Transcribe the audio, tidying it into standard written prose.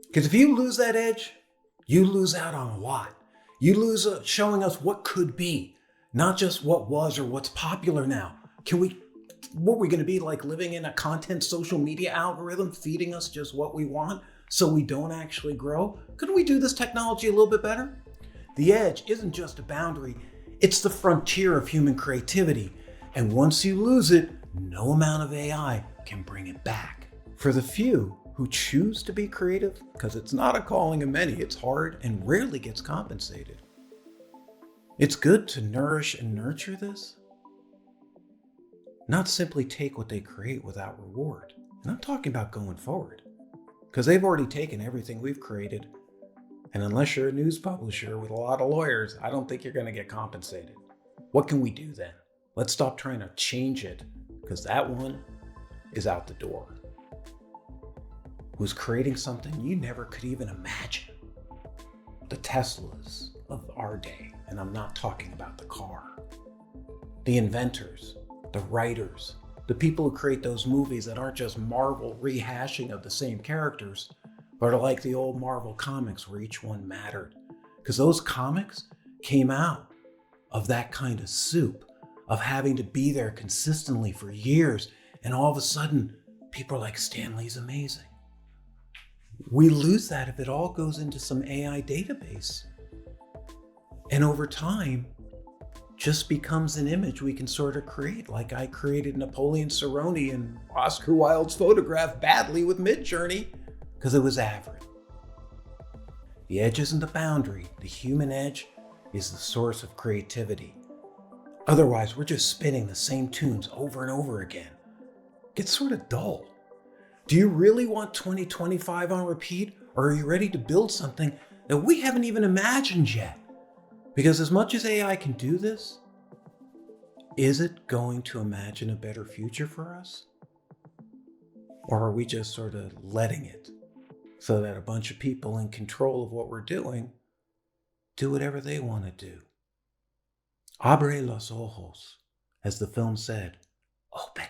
Because if you lose that edge, you lose out on a lot. You lose showing us what could be, not just what was or what's popular now. What we're going to be like living in a content social media algorithm feeding us just what we want so we don't actually grow? Couldn't we do this technology a little bit better? The edge isn't just a boundary, it's the frontier of human creativity. And once you lose it, no amount of AI can bring it back. For the few who choose to be creative, because it's not a calling of many, it's hard and rarely gets compensated. It's good to nourish and nurture this, not simply take what they create without reward. And I'm talking about going forward, because they've already taken everything we've created. And unless you're a news publisher with a lot of lawyers, I don't think you're going to get compensated. What can we do then? Let's stop trying to change it, because that one is out the door. Who's creating something you never could even imagine. The Teslas of our day, and I'm not talking about the car. The inventors, the writers, the people who create those movies that aren't just Marvel rehashing of the same characters, but are like the old Marvel comics where each one mattered. Because those comics came out of that kind of soup, of having to be there consistently for years, and all of a sudden, people are like, Stan Lee's amazing. We lose that if it all goes into some AI database. And over time, just becomes an image we can sort of create. Like I created Napoleon Cerrone and Oscar Wilde's photograph badly with Midjourney because it was average. The edge isn't the boundary. The human edge is the source of creativity. Otherwise, we're just spinning the same tunes over and over again. It gets sort of dull. Do you really want 2025 on repeat, or are you ready to build something that we haven't even imagined yet? Because as much as AI can do this, is it going to imagine a better future for us? Or are we just sort of letting it so that a bunch of people in control of what we're doing do whatever they want to do? Abre los ojos, as the film said, open